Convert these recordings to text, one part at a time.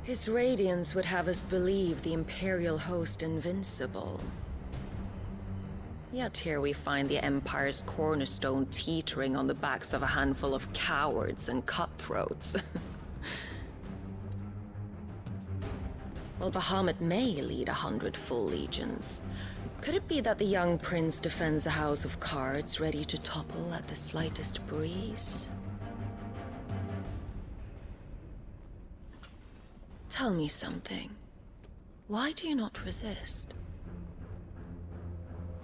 His radiance would have us believe the Imperial host invincible. Yet here we find the Empire's cornerstone teetering on the backs of a handful of cowards and cutthroats. Well, Bahamut may lead 100 full legions. Could it be that the young prince defends a house of cards ready to topple at the slightest breeze? Tell me something. Why do you not resist?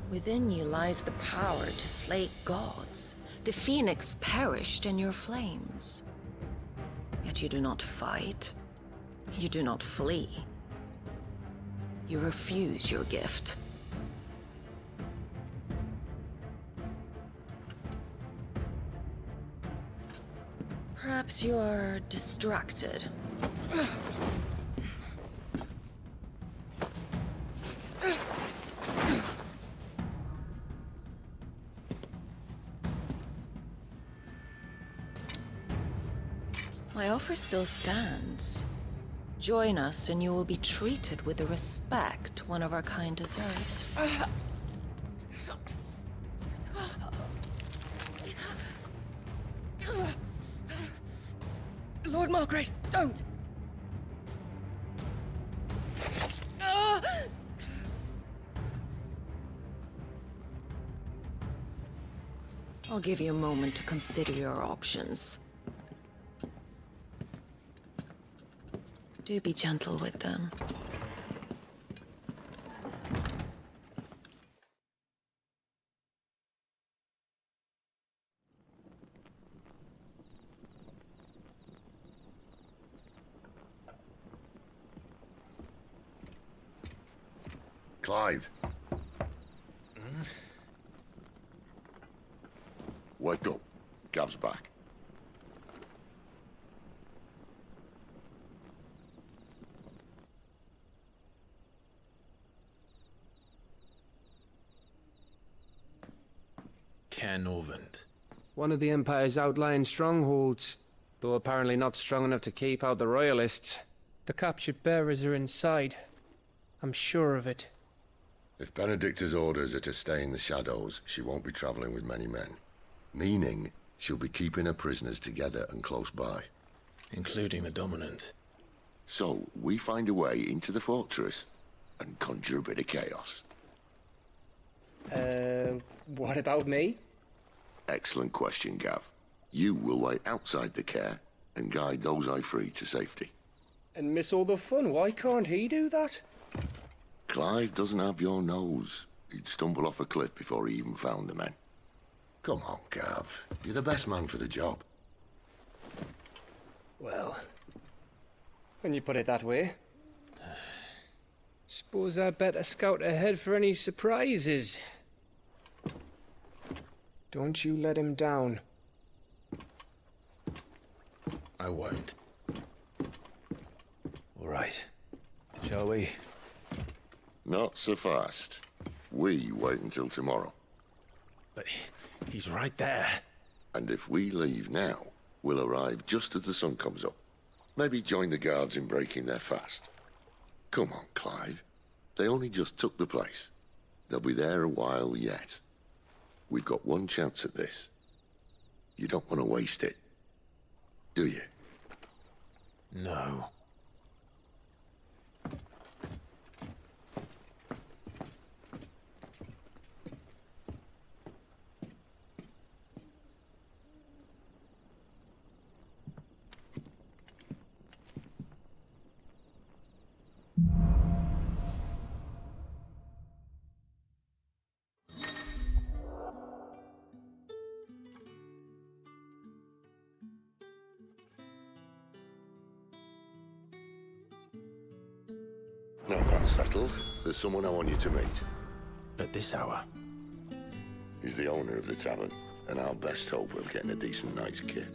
Within you lies the power to slay gods. The phoenix perished in your flames. Yet you do not fight. You do not flee. You refuse your gift. Perhaps you are distracted. My offer still stands. Join us and you will be treated with the respect one of our kind deserves. Lord Margrace, don't! I'll give you a moment to consider your options. Do be gentle with them. Clive. Wake up. Gav's back. ᶜᵒᵐᵐᵉⁿᵗᵃဍěᵞ. One of the Empire's outlying strongholds, though apparently not strong enough to keep out the Royalists. The captured bearers are inside. I'm sure of it. If Benedicta's orders are to stay in the shadows, she won't be traveling with many men. Meaning, she'll be keeping her prisoners together and close by. Including the Dominant. So, we find a way into the fortress and conjure a bit of chaos. What about me? Excellent question, Gav. You will wait outside the care and guide those I free to safety. And miss all the fun, why can't he do that? Clive doesn't have your nose. He'd stumble off a cliff before he even found the men. Come on, Gav. You're the best man for the job. Well, when you put it that way. Suppose I'd better scout ahead for any surprises. Don't you let him down. I won't. All right. Shall we? Not so fast. We wait until tomorrow. But he's right there. And if we leave now, we'll arrive just as the sun comes up. Maybe join the guards in breaking their fast. Come on, Clive. They only just took the place. They'll be there a while yet. We've got one chance at this. You don't want to waste it, do you? No. Now that's settled, there's someone I want you to meet. At this hour? He's the owner of the tavern, and our best hope of getting a decent night's kip.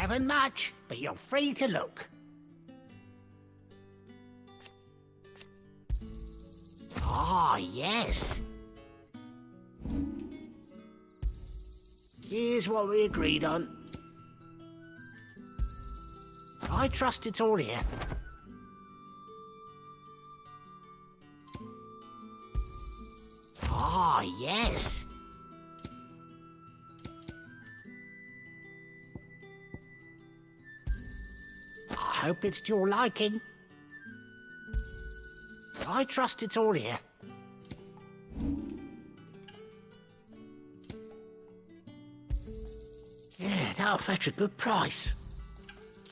Haven't much, but you're free to look. Ah, yes. Here's what we agreed on. I trust it's all here. Ah, yes. I hope it's to your liking. I trust it's all here. Yeah, that'll fetch a good price.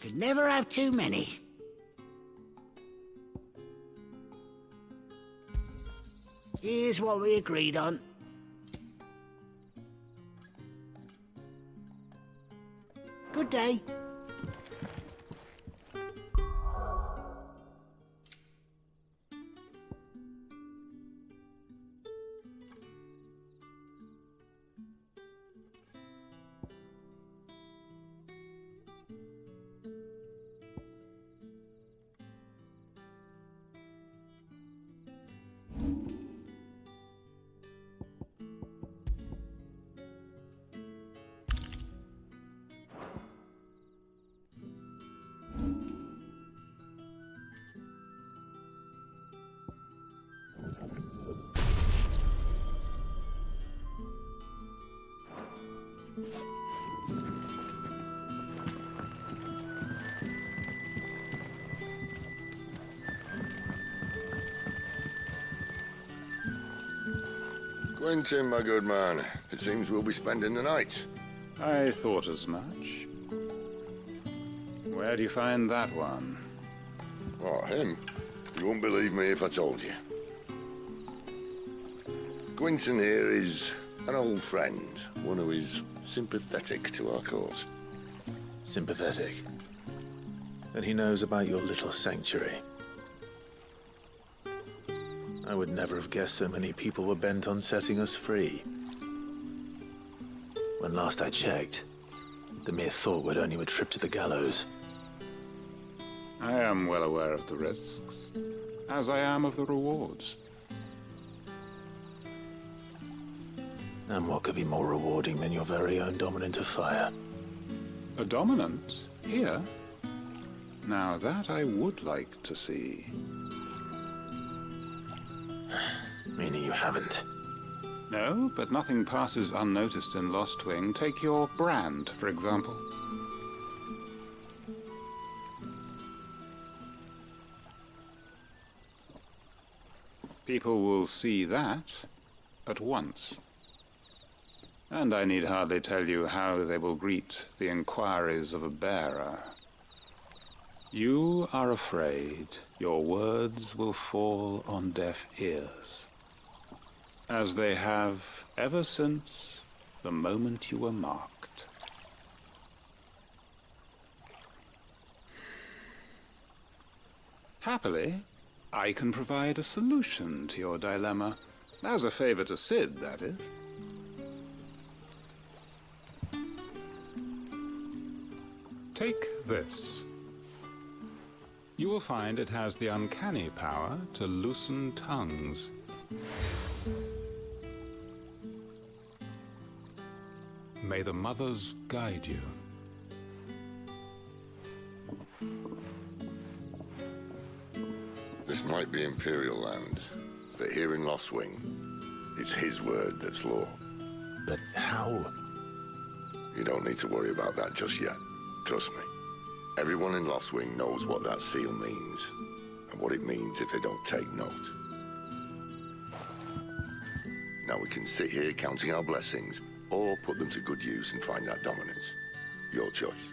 Could never have too many. Here's what we agreed on. Good day. Quentin, my good man. It seems we'll be spending the night. I thought as much. Where do you find that one? Oh, him? You wouldn't believe me if I told you. Quentin here is an old friend, one who is sympathetic to our cause. Sympathetic. Then he knows about your little sanctuary. I would never have guessed so many people were bent on setting us free. When last I checked, the mere thought would earn you a trip to the gallows. I am well aware of the risks, as I am of the rewards. And what could be more rewarding than your very own dominant of fire? A dominant? Here? Now that I would like to see. Meaning you haven't? No, but nothing passes unnoticed in Lost Wing. Take your brand, for example. People will see that at once. And I need hardly tell you how they will greet the inquiries of a bearer. You are afraid your words will fall on deaf ears, as they have ever since the moment you were marked. Happily, I can provide a solution to your dilemma, as a favor to Sid, that is. Take this. You will find it has the uncanny power to loosen tongues. May the mothers guide you. This might be Imperial land, but here in Lost Wing, it's his word that's law. But how? You don't need to worry about that just yet. Trust me. Everyone in Lost Wing knows what that seal means, and what it means if they don't take note. Now we can sit here counting our blessings, or put them to good use and find that dominance. Your choice.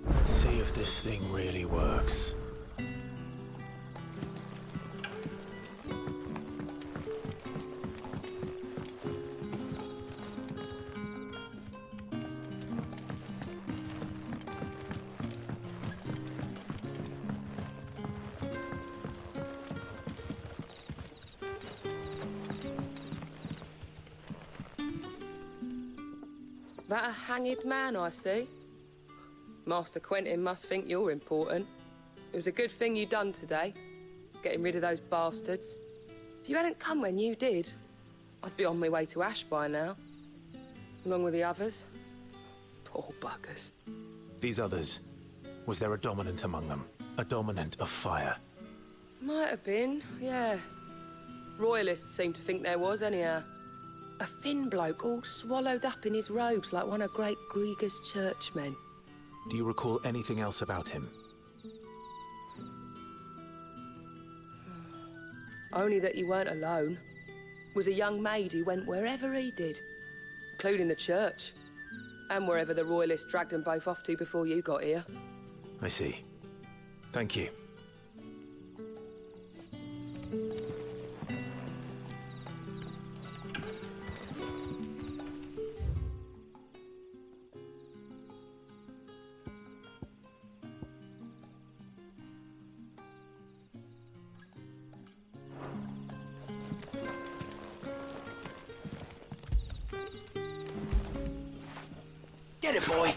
Let's see if this thing really works. That a hanged man, I see. Master Quentin must think you're important. It was a good thing you done today, getting rid of those bastards. If you hadn't come when you did, I'd be on my way to Ash by now, along with the others. Poor buggers. These others, was there a dominant among them? A dominant of fire? Might have been, yeah. Royalists seem to think there was, anyhow. A thin bloke all swallowed up in his robes like one of great Gregor's churchmen. Do you recall anything else about him? Only that he weren't alone. Was a young maid who went wherever he did, including the church, and wherever the Royalists dragged them both off to before you got here. I see. Thank you. Get it, boy!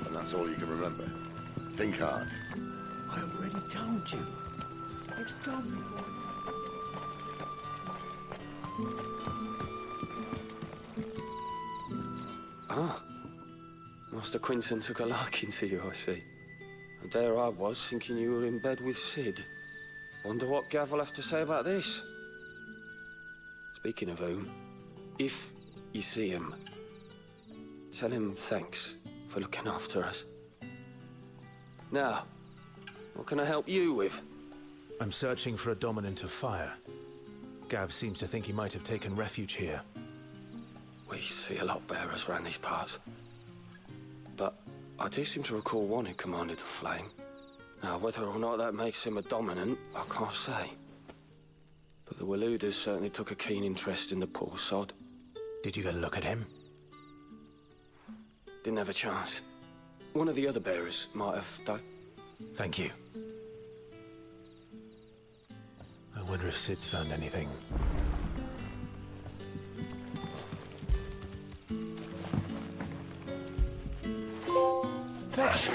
And that's all you can remember. Think hard. I already told you. I was gone before Ah. Master Quentin took a liking to you, I see. And there I was, thinking you were in bed with Sid. Wonder what Gav will have to say about this. Speaking of whom, if you see him, tell him thanks for looking after us. Now, what can I help you with? I'm searching for a dominant of fire. Gav seems to think he might have taken refuge here. We see a lot bearers around these parts. But I do seem to recall one who commanded the flame. Now, whether or not that makes him a dominant, I can't say. But the Waluders certainly took a keen interest in the poor sod. Did you get a look at him? Didn't have a chance. One of the other bearers might have, though. Thank you. I wonder if Sid's found anything. Fetch!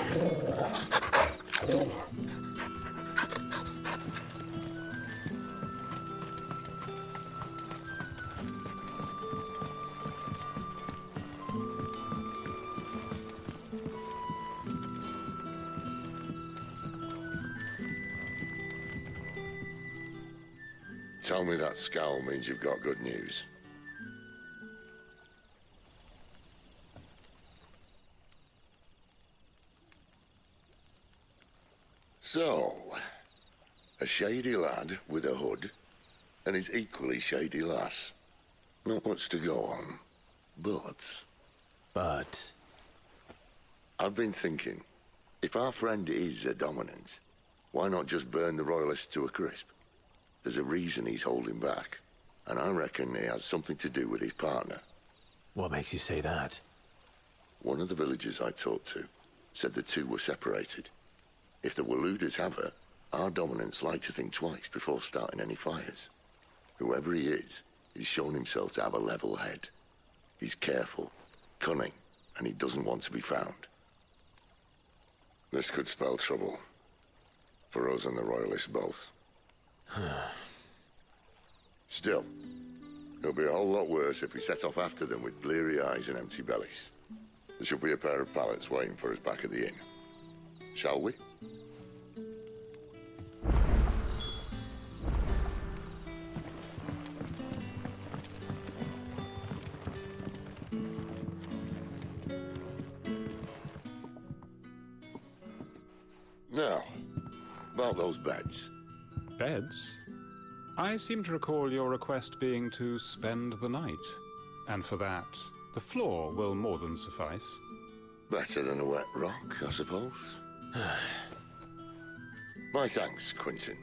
Tell me that scowl means you've got good news. So, a shady lad with a hood, and his equally shady lass. Not much to go on, but... But... I've been thinking, if our friend is a dominant, why not just burn the Royalists to a crisp? There's a reason he's holding back, and I reckon he has something to do with his partner. What makes you say that? One of the villagers I talked to said the two were separated. If the Waluders have her, our dominants like to think twice before starting any fires. Whoever he is, he's shown himself to have a level head. He's careful, cunning, and he doesn't want to be found. This could spell trouble. For us and the Royalists both. Still, it'll be a whole lot worse if we set off after them with bleary eyes and empty bellies. There should be a pair of pallets waiting for us back at the inn. Shall we? Now, about those beds. Beds? I seem to recall your request being to spend the night. And for that, the floor will more than suffice. Better than a wet rock, I suppose. My thanks, Quentin.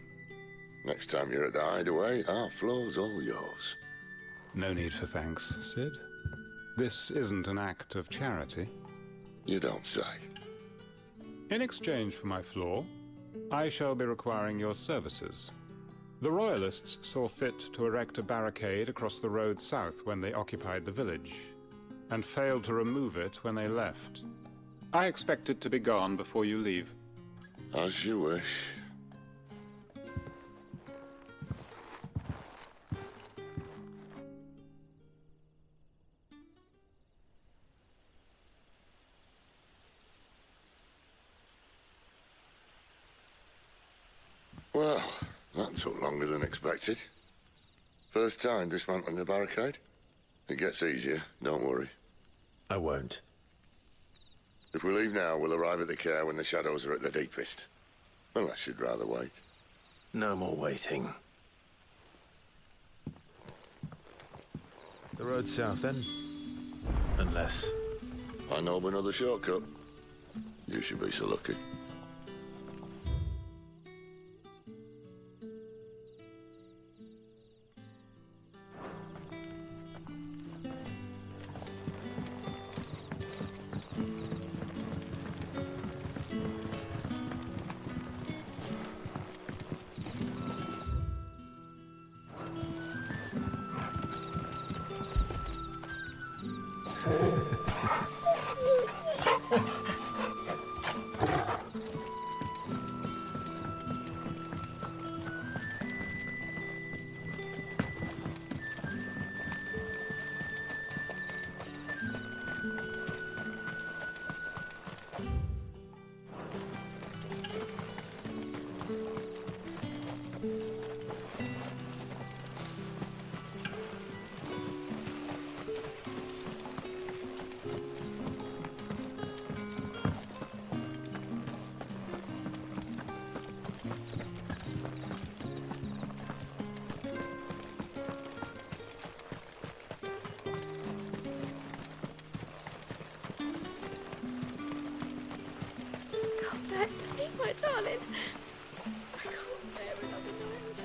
Next time you're at the hideaway, our floor's all yours. No need for thanks, Cid. This isn't an act of charity. You don't say. In exchange for my floor, I shall be requiring your services. The Royalists saw fit to erect a barricade across the road south when they occupied the village, and failed to remove it when they left. I expect it to be gone before you leave. As you wish. Well, that took longer than expected. First time dismantling the barricade? It gets easier, don't worry. I won't. If we leave now, we'll arrive at the care when the shadows are at their deepest. Unless you'd rather wait. No more waiting. The road south, then? Unless... I know of another shortcut. You should be so lucky. Back to me, my darling. I can't bear another night.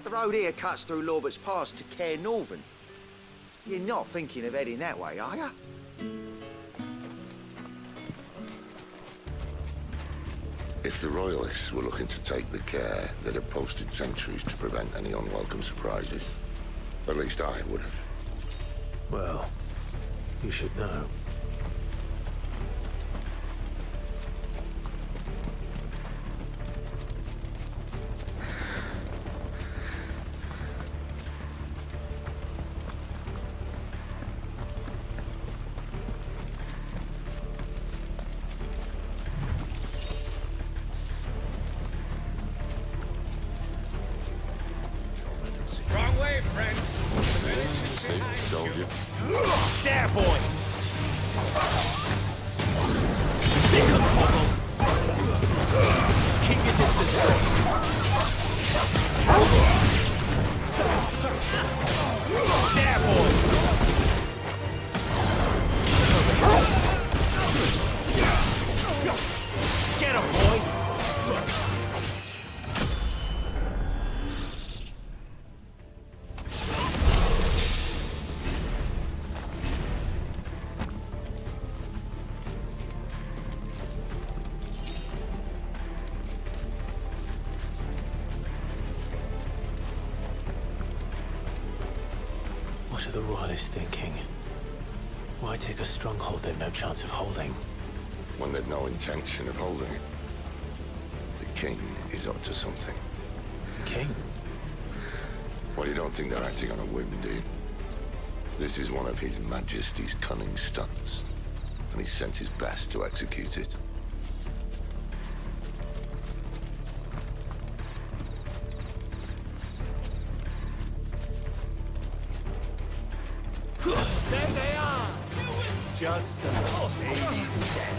The road here cuts through Lorbert's Pass to Care Northern. You're not thinking of heading that way, are you? If the Royalists were looking to take the care, they'd have posted sentries to prevent any unwelcome surprises. At least I would have. Well, you should know. Wrong way, friend. Told you. There, boy! Second toggle! Keep your distance, there, boy! Get him, boy! What are the Royalists thinking? Why take a stronghold they've no chance of holding? When they've no intention of holding it. The king is up to something. King? Well, you don't think they're acting on a whim, do you? This is one of His Majesty's cunning stunts, and he's sent his best to execute it. There they are. Just a baby step.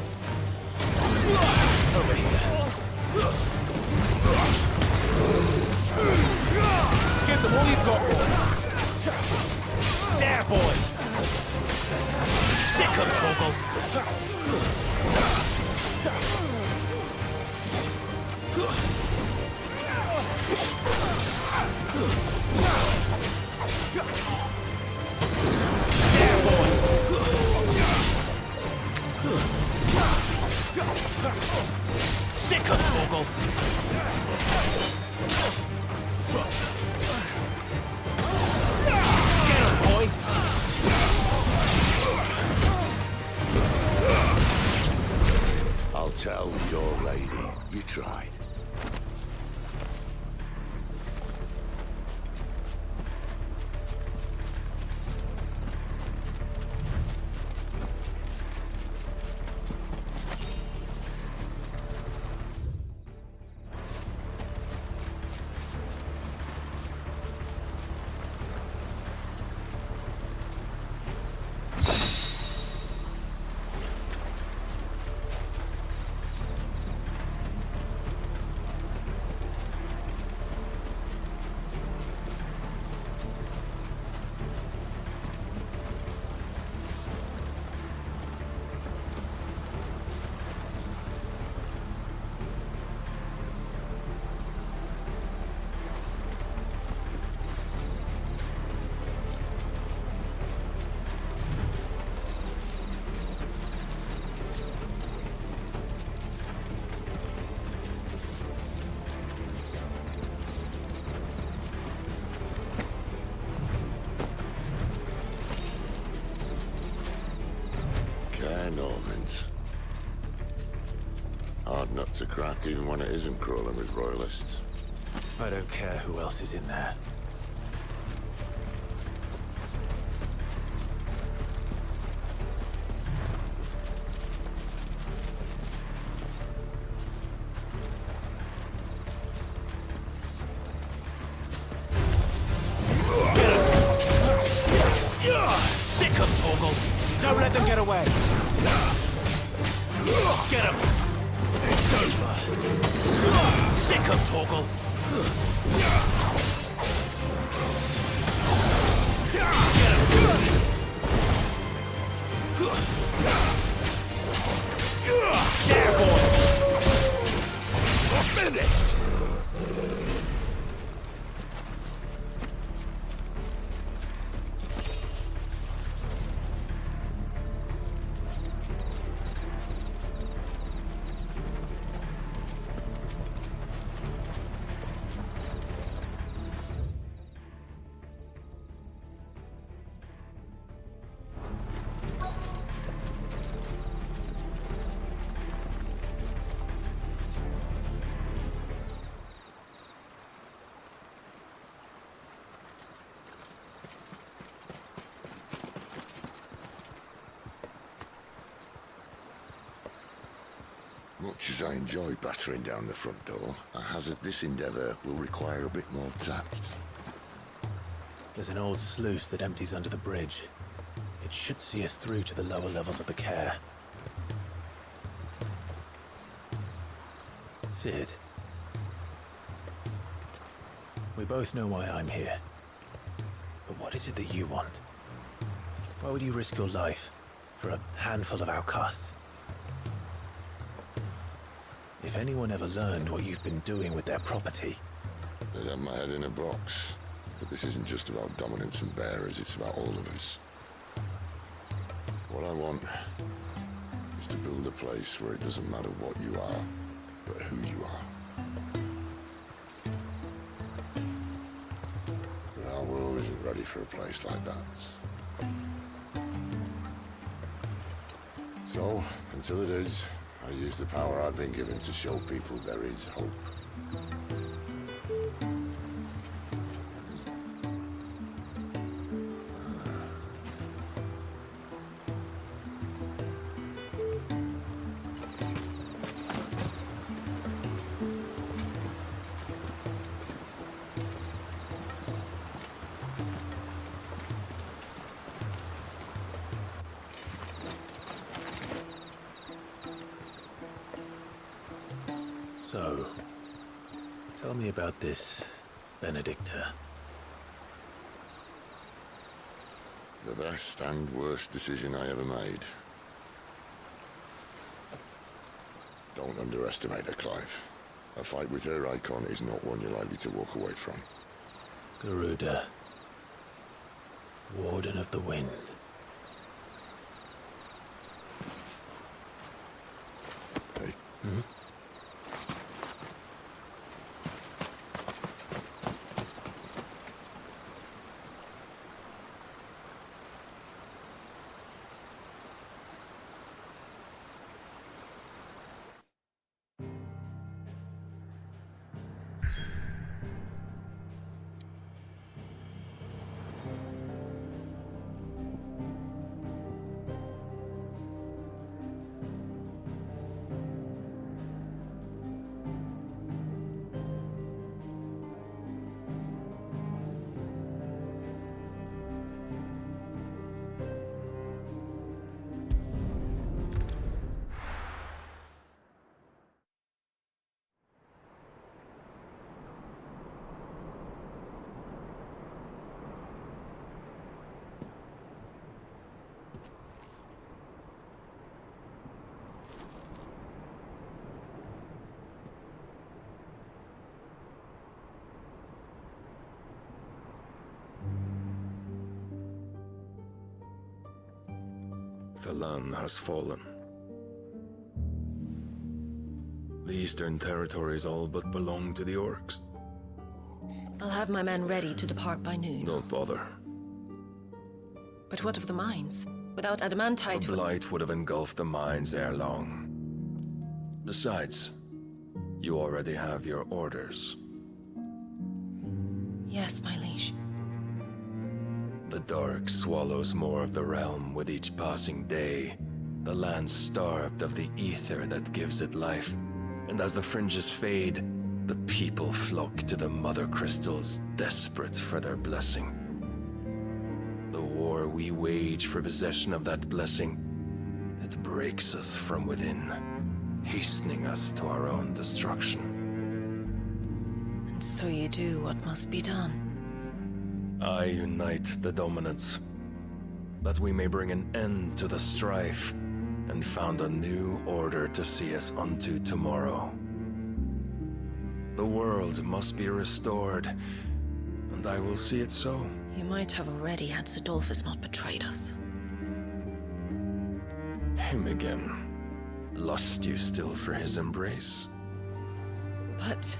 Over here. Give them all you've got, boy. There, boy. pride. ᶜᵒᵐᵐᵉⁿᵗᵃဍێᵞ. Hard nut to crack, even when it isn't crawling with royalists. I don't care who else is in there. Sick of Torgal! Don't let them get away! Get him! It's over! Sick of Torgal! Get him! There, boy! We're finished! Much as I enjoy battering down the front door, I hazard this endeavour will require a bit more tact. There's an old sluice that empties under the bridge. It should see us through to the lower levels of the care. Cid. We both know why I'm here. But what is it that you want? Why would you risk your life for a handful of outcasts? If anyone ever learned what you've been doing with their property... They'd have my head in a box. But this isn't just about dominance and bearers, it's about all of us. What I want is to build a place where it doesn't matter what you are, but who you are. But our world isn't ready for a place like that. So, until it is, I use the power I've been given to show people there is hope. So, tell me about this, Benedicta. The best and worst decision I ever made. Don't underestimate her, Clive. A fight with her icon is not one you're likely to walk away from. Garuda, Warden of the Wind. Hey? The land has fallen. The Eastern territories all but belong to the orcs. I'll have my men ready to depart by noon. Don't bother. But what of the mines? Without adamantite... The blight would have engulfed the mines ere long. Besides, you already have your orders. Yes, my liege. The dark swallows more of the realm with each passing day. The land starved of the ether that gives it life. And as the fringes fade, the people flock to the mother crystals, desperate for their blessing. The war we wage for possession of that blessing, it breaks us from within, hastening us to our own destruction. And so you do what must be done. I unite the dominants, that we may bring an end to the strife, and found a new order to see us unto tomorrow. The world must be restored, and I will see it so. You might have already had Zidolphus not betrayed us. Him again. Lust you still for his embrace? But...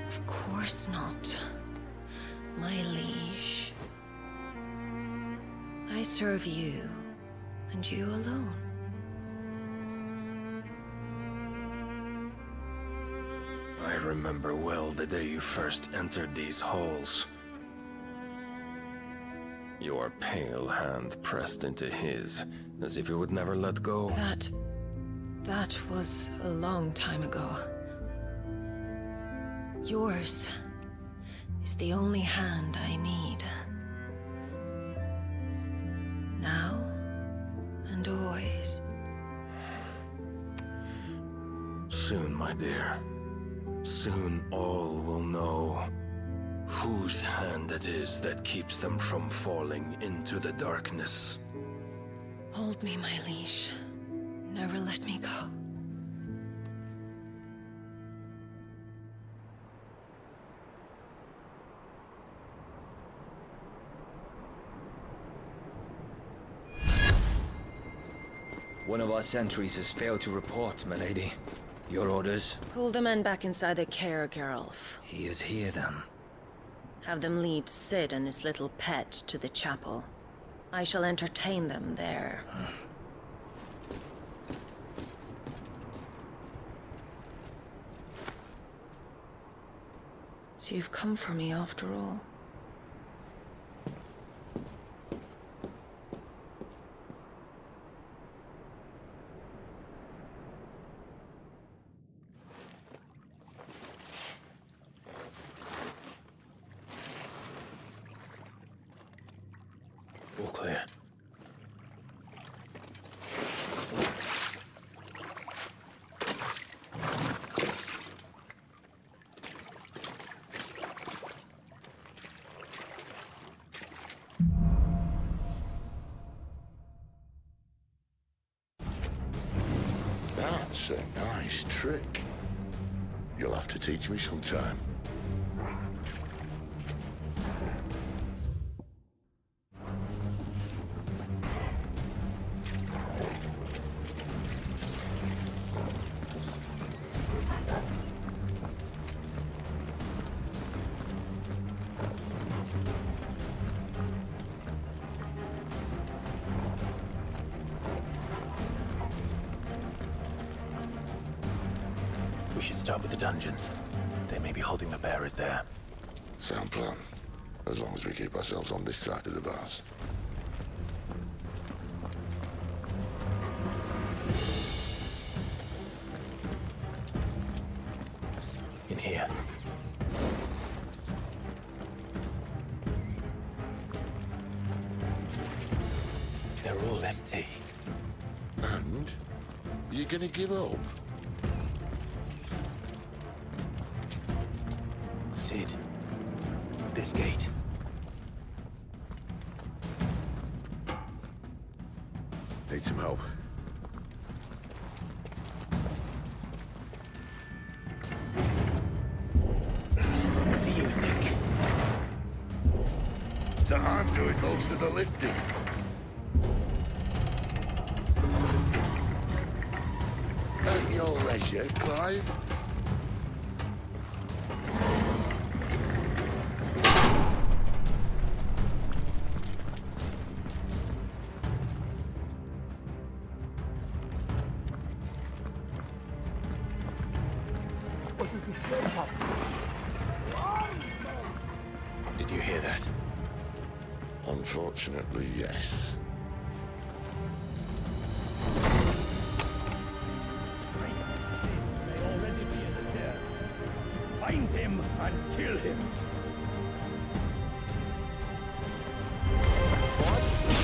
of course not. My liege. I serve you, and you alone. I remember well the day you first entered these halls. Your pale hand pressed into his, as if you would never let go. That was a long time ago. Yours is the only hand I need. Now and always. Soon, my dear. Soon all will know whose hand it is that keeps them from falling into the darkness. Hold me, my liege. Never let me go. One of our sentries has failed to report, my lady. Your orders? Pull the men back inside the care, Geralf. He is here, then. Have them lead Cid and his little pet to the chapel. I shall entertain them there. So you've come for me after all. All clear. That's a nice trick. You'll have to teach me sometime. We should start with the dungeons. They may be holding the bearers there. Sound plan. As long as we keep ourselves on this side of the bars. In here. They're all empty. And? You gonna give up? Cid. This gate. Need some help. What do you think? That I'm doing most of the lifting. yet, Clive? Did you hear that? Unfortunately, yes. Find him and kill him.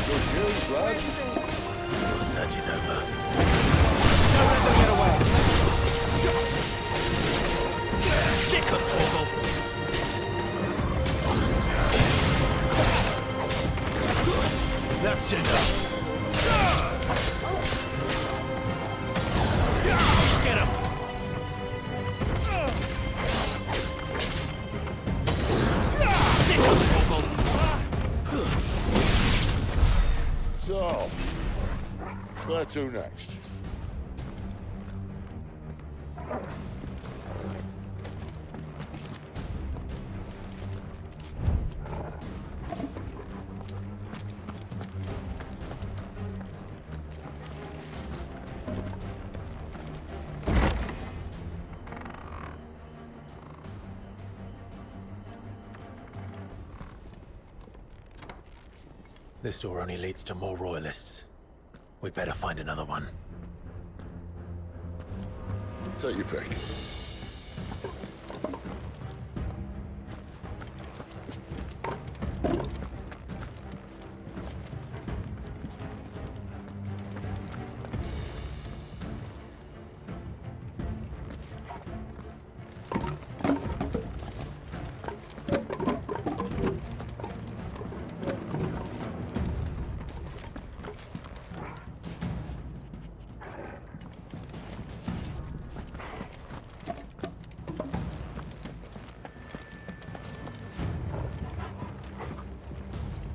Good news, lads. Your search is over. Don't let them get away. Sick of Torgal. That's enough. Get him. Sick of Torgal. So, where to next? This door only leads to more royalists. We'd better find another one. Take your pick.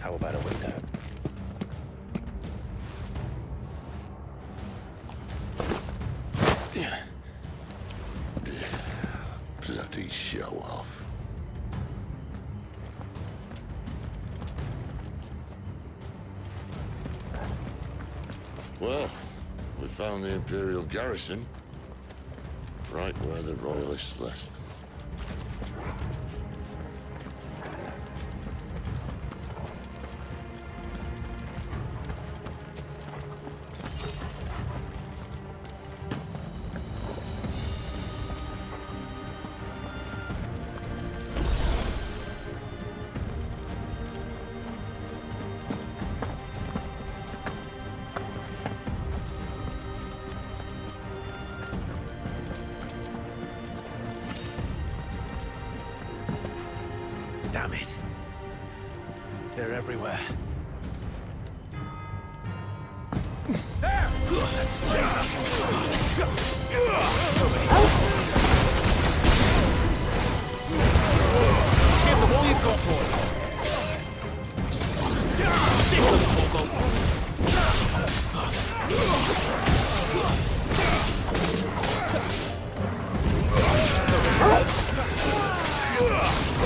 How about a window? Bloody show off. Well, we found the Imperial garrison, right where the Royalists left them. Damn it. They're everywhere. Give them all you've got, boy. Sick of Torgal.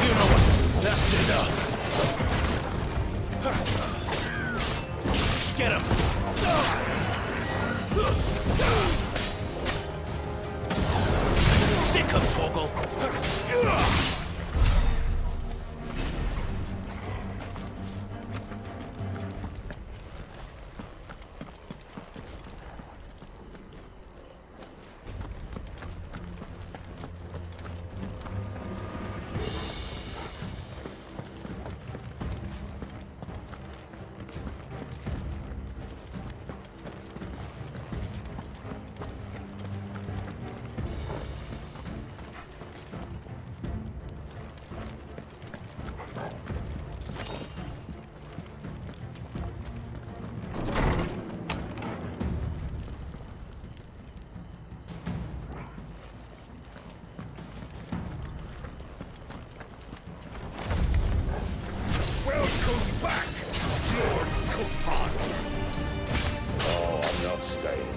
You know what to do. That's enough. Get him. Sick of Torgal. Welcome back, Lord Copan. Oh, I'm not staying.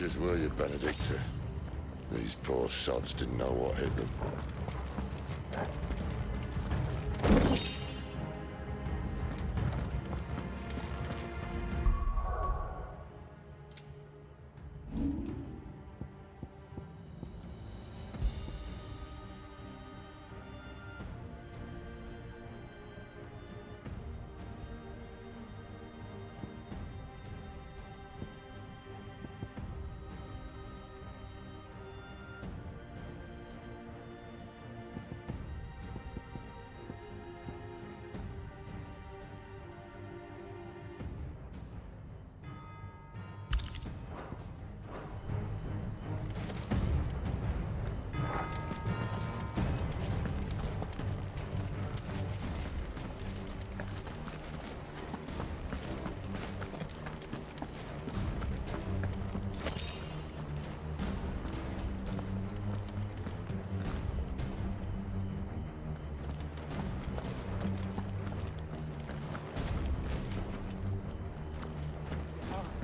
creatures, were you, Benedicta? These poor sods didn't know what hit them.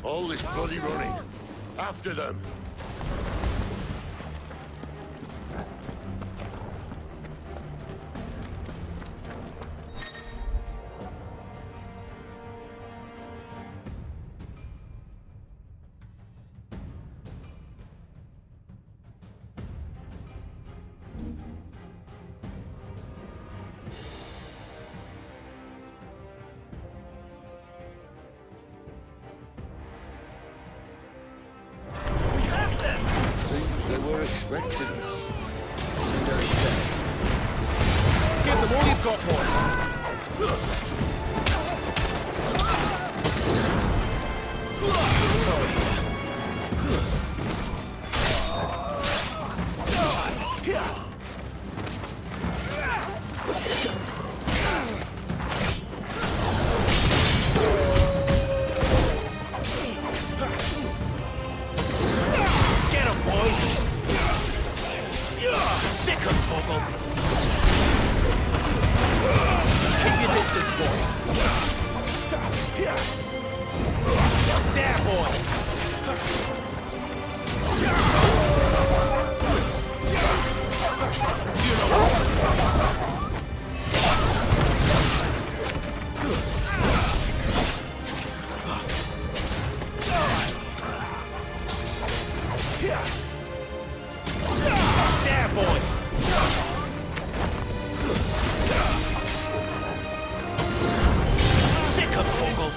All this bloody running. After them. They were expecting us. Very sad. Give them all you've got, boy. Keep your distance, boy. There, boy. You know what to do. There, boy. Sick of Torgal.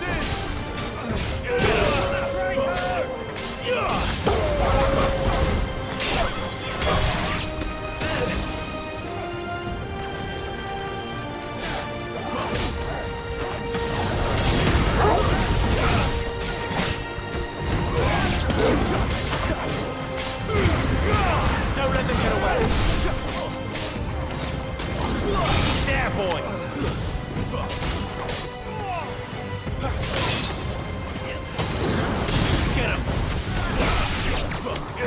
Don't let them get away. There, boy. Get him.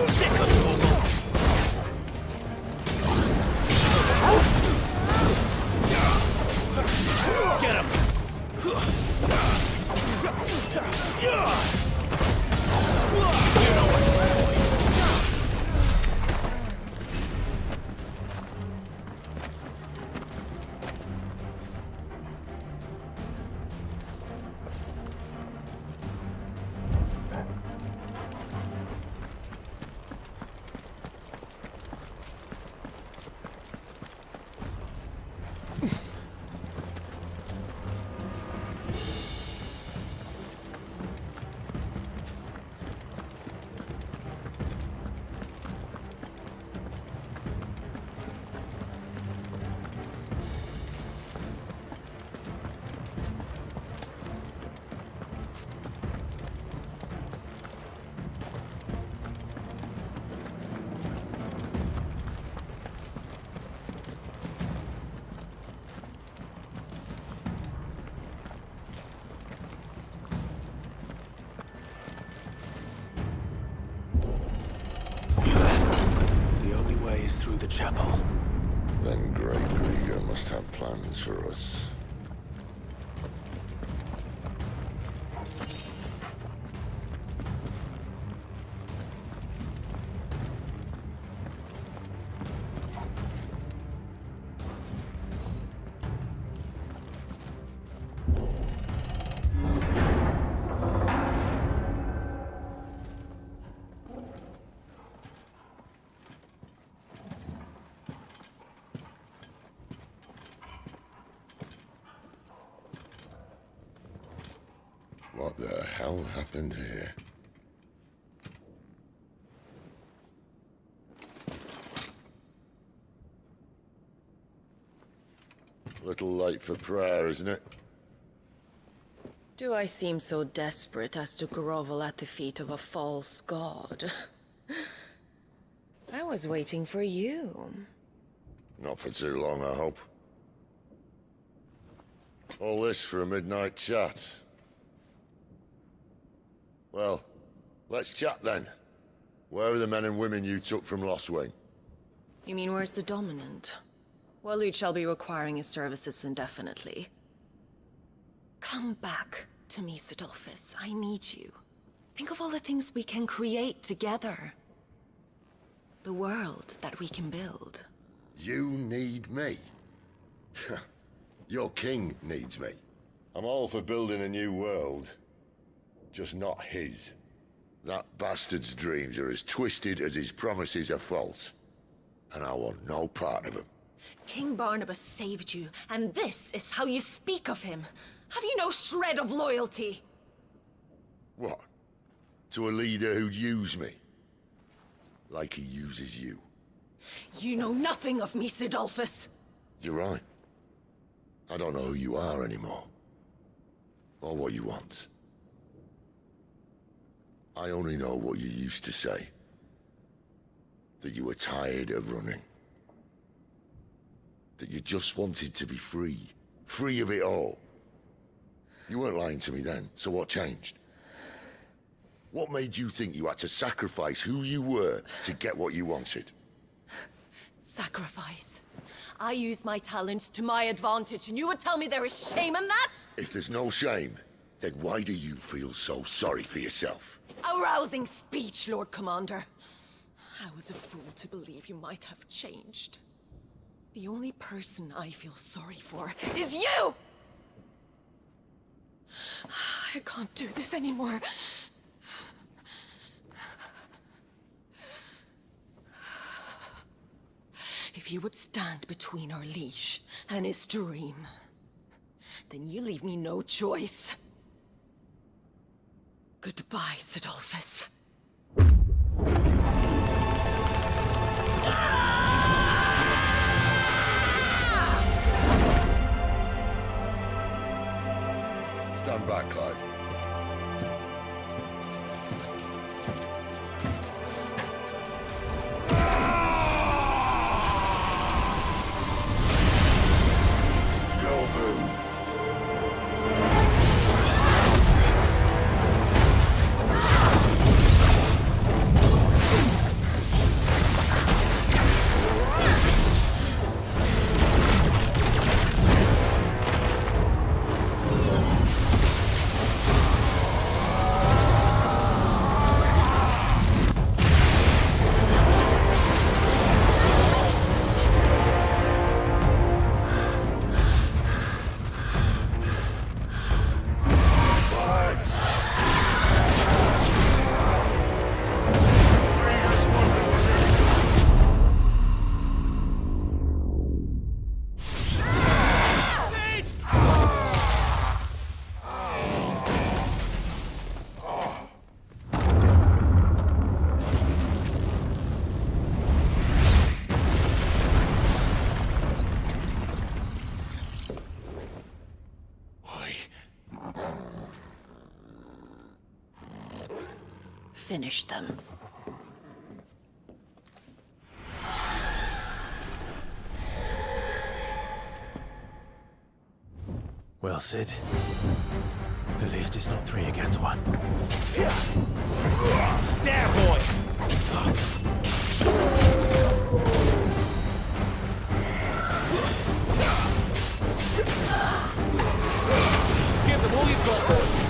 Sick of Torgal. Get him. You know what to do, boy. Through the chapel. Then Great Grieger must have plans for us. What the hell happened here? A little late for prayer, isn't it? Do I seem so desperate as to grovel at the feet of a false god? I was waiting for you. Not for too long, I hope. All this for a midnight chat. Well, let's chat then. Where are the men and women you took from Lostwing? You mean where's the dominant? Well, you shall be requiring his services indefinitely. Come back to me, Cidolfus. I need you. Think of all the things we can create together. The world that we can build. You need me? Your king needs me. I'm all for building a new world. Just not his. That bastard's dreams are as twisted as his promises are false. And I want no part of them. King Barnabas saved you, and this is how you speak of him. Have you no shred of loyalty? What? To a leader who'd use me? Like he uses you. You know nothing of me, Cidolfus. You're right. I don't know who you are anymore. Or what you want. I only know what you used to say. That you were tired of running. That you just wanted to be free. Free of it all. You weren't lying to me then, so what changed? What made you think you had to sacrifice who you were to get what you wanted? Sacrifice. I use my talents to my advantage, and you would tell me there is shame in that? If there's no shame, then why do you feel so sorry for yourself? A rousing speech, Lord Commander. I was a fool to believe you might have changed. The only person I feel sorry for is you! I can't do this anymore. If you would stand between our liege and his dream, then you leave me no choice. Goodbye, Cidolfus. Stand back, Clive. Finish them. Well, Cid. At least it's not 3 against 1. There, boy! Give them all you've got, boys!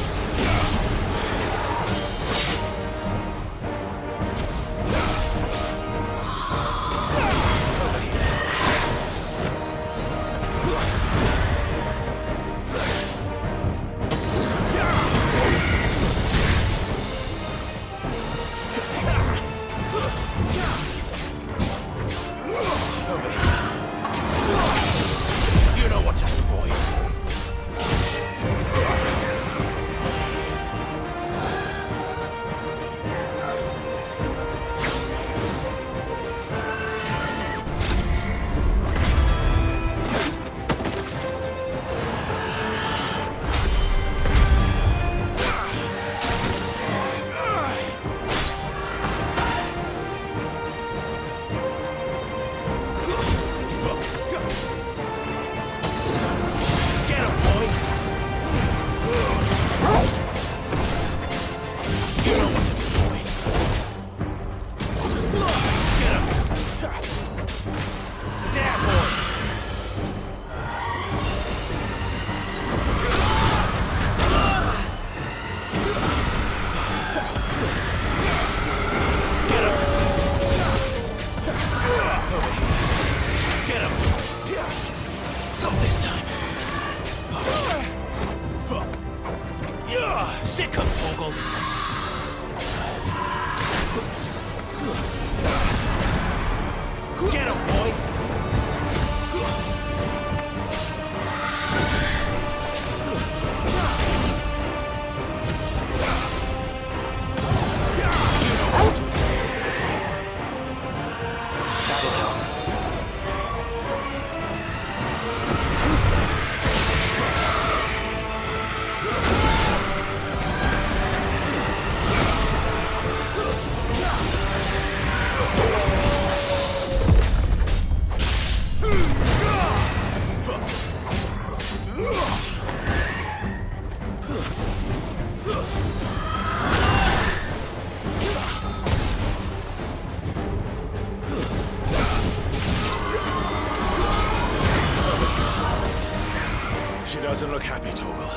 Doesn't look happy, Torgal.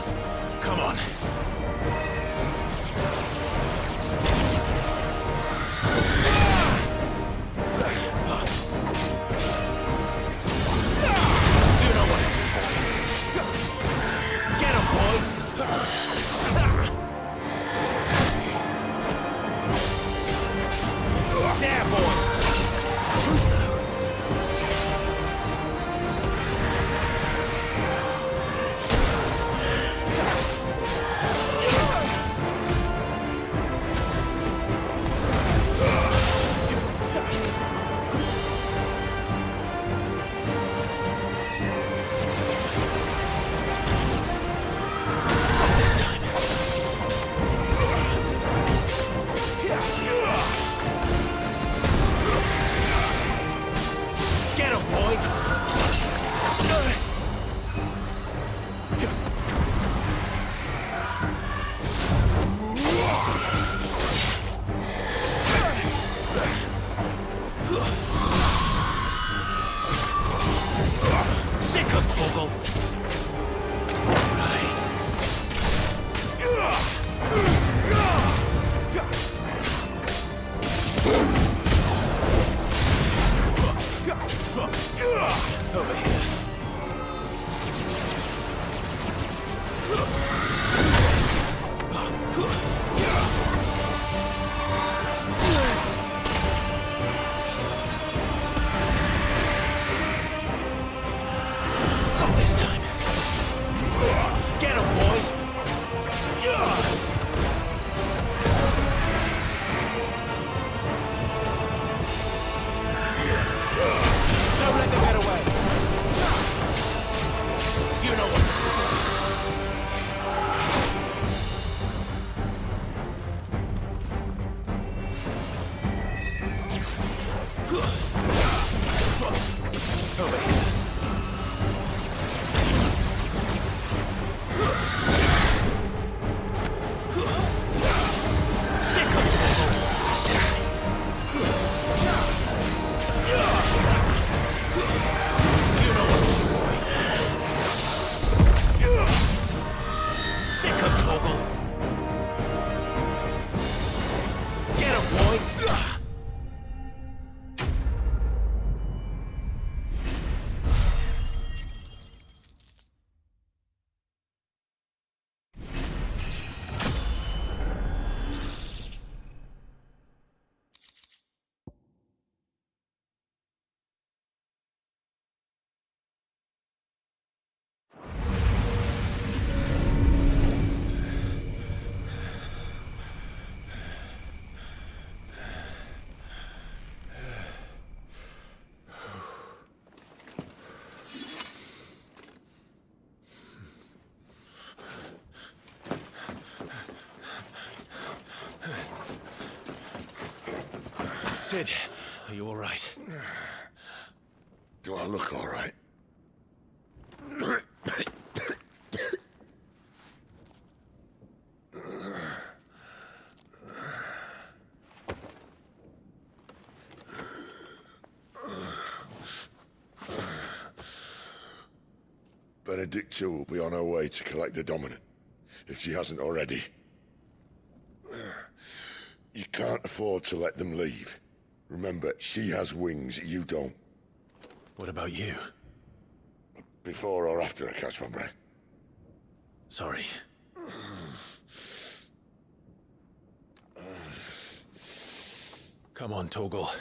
Come on. You know what to do, boy. Get him, boy. There, boy. Who's that? Cid, are you all right? Do I look all right? Benedicta will be on her way to collect the Dominant, if she hasn't already. You can't afford to let them leave. Remember, she has wings, you don't. What about you? Before or after I catch my breath? Sorry. Come on, Torgal.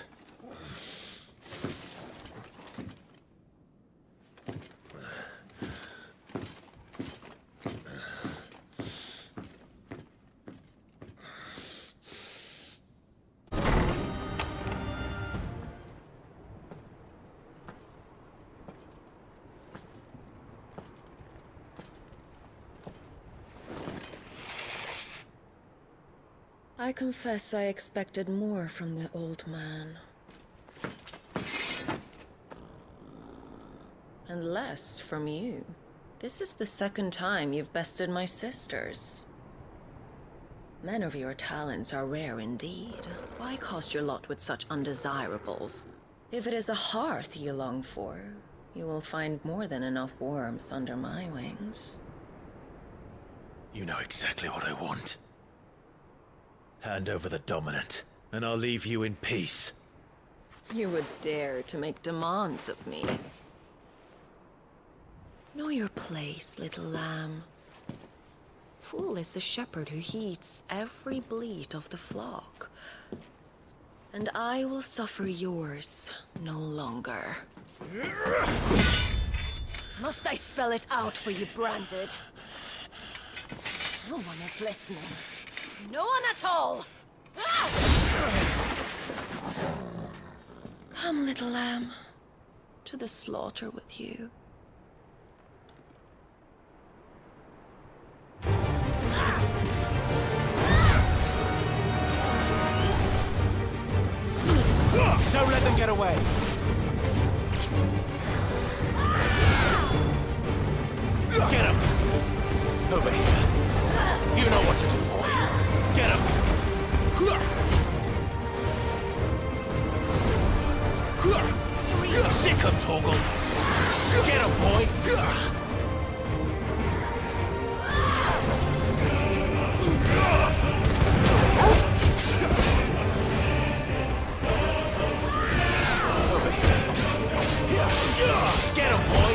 I confess I expected more from the old man. And less from you. This is the second time you've bested my sisters. Men of your talents are rare indeed. Why cast your lot with such undesirables? If it is the hearth you long for, you will find more than enough warmth under my wings. You know exactly what I want. Hand over the dominant, and I'll leave you in peace. You would dare to make demands of me. Know your place, little lamb. Fool is the shepherd who heeds every bleat of the flock. And I will suffer yours no longer. Must I spell it out for you, Branded? No one is listening. No one at all! Come, little lamb, to the slaughter with you. Don't let them get away! Get him! Over here. You know what to do, boy. Get him! Sick him, Torgal! Get him, boy! Get him, boy!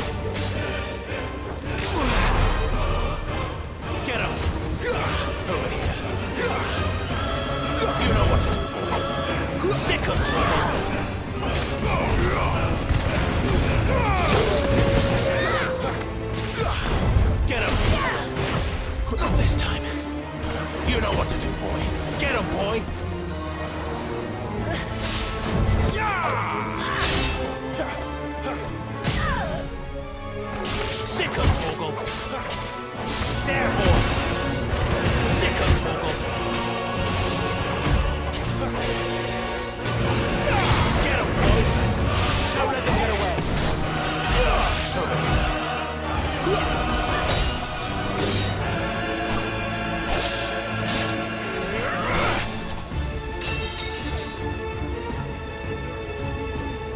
Get him! Over here. You know what to do, boy. Sick him, Torgal! Get him! Not this time. You know what to do, boy. Get him, boy! Sick him, Torgal! There, boy! Sick him, Torgal! Get him, boy! Don't let them get away! Over here.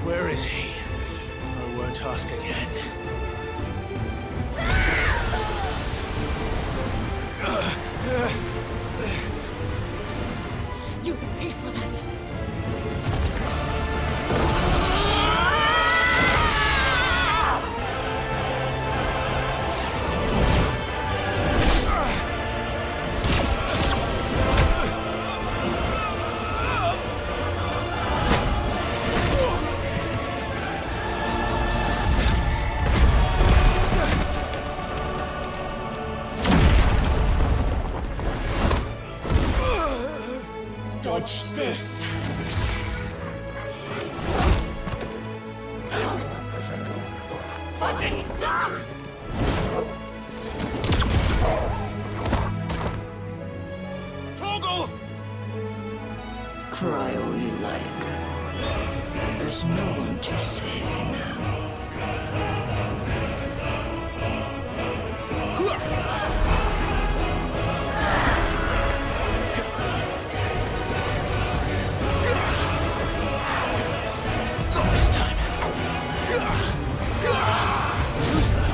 Where is he? I won't ask again. You pay for that! Dodge this! Fucking dog! Torgal! Cry all you like. There's no one to save now. Not this time. Too slow.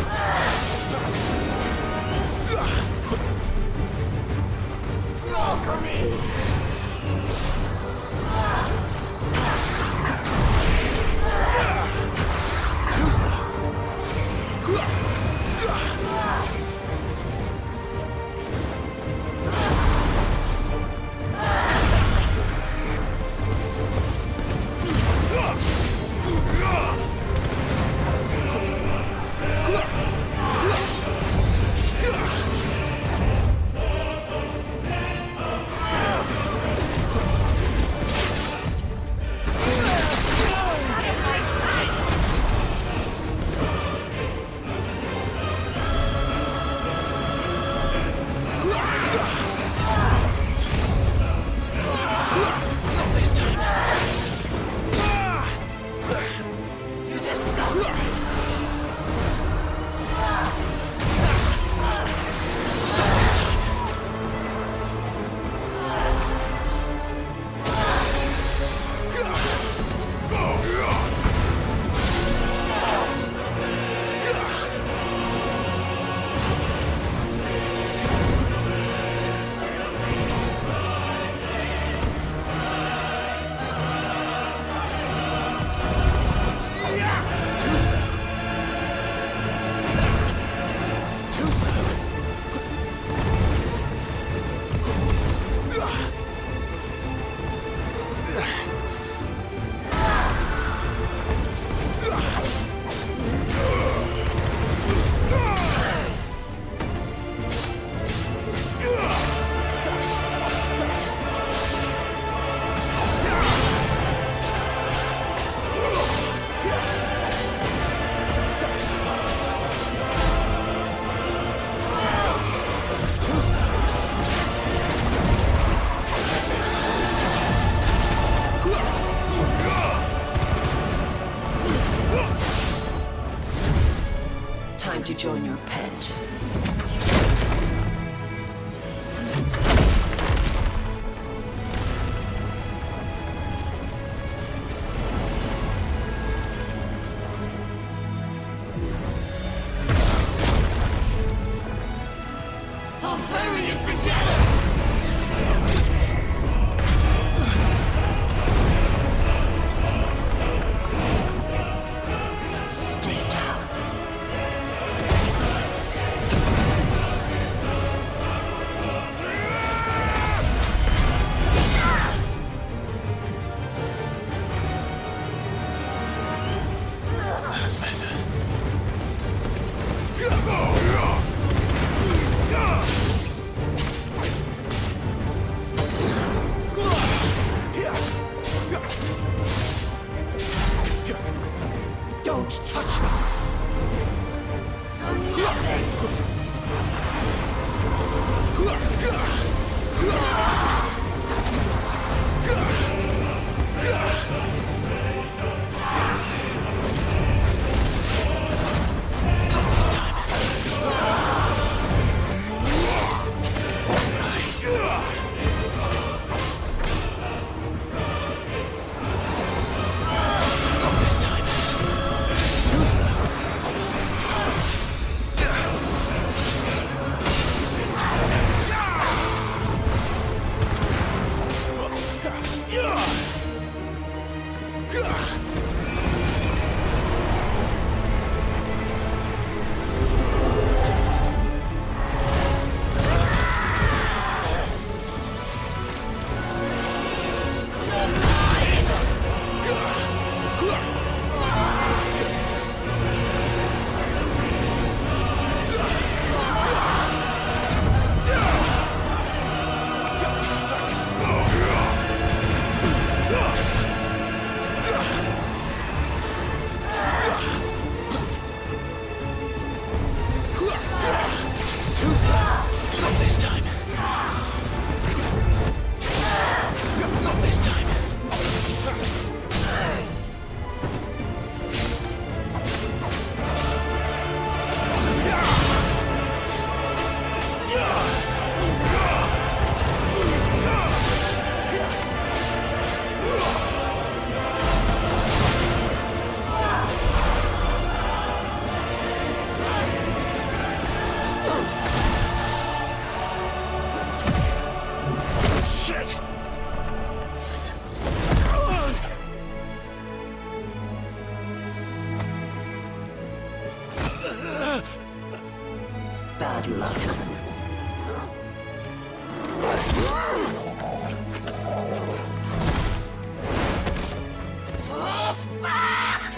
Go for me! going to join your pet. I'll bury you together! Stay down. That's better. Don't touch me! Not this time. Right. Not this time. Too slow. Too slow. Not this time. Not this time. Shit! Bad luck. Oh, fuck!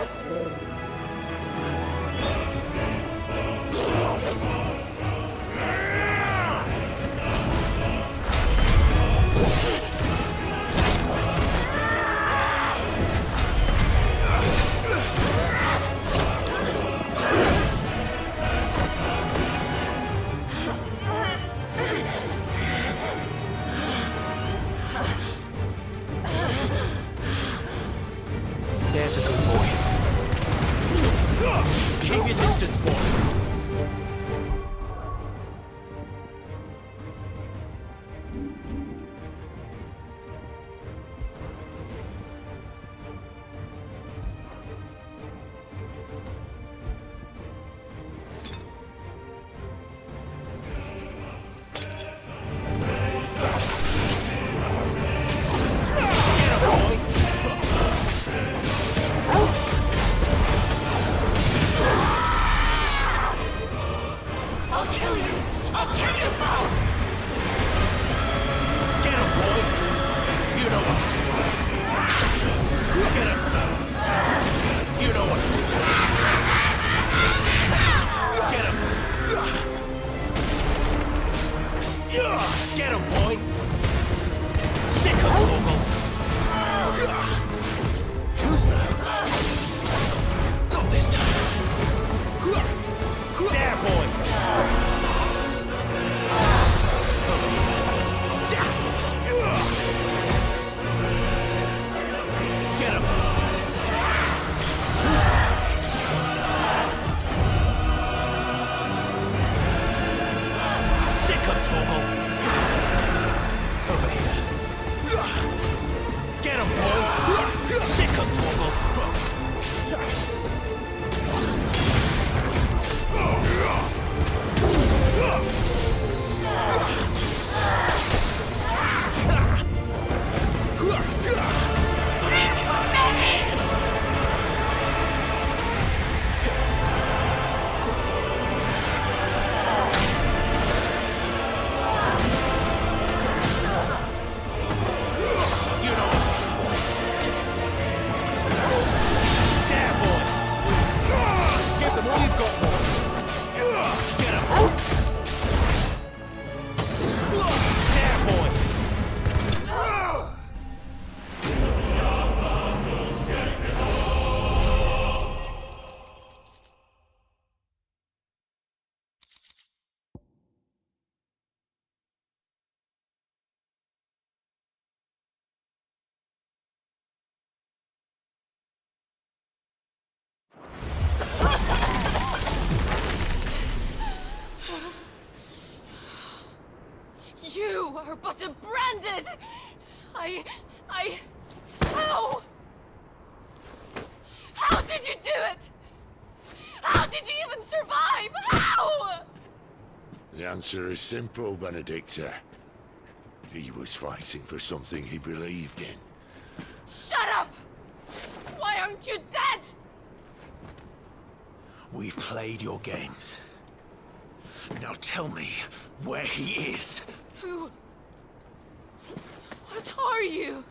There's a good boy. Keep your distance, boy. I'll kill you! I'll kill you both! Get him, boy! You know what to do. Get him! You know what to do. Get him! Get him, boy! Sick of Toggle! Too slow. Not this time. There, boy! Get him! Too slow. are but a branded... How? How did you do it? How did you even survive? How? The answer is simple, Benedicta. He was fighting for something he believed in. Shut up! Why aren't you dead? We've played your games. Now tell me where he is. Who? What are you?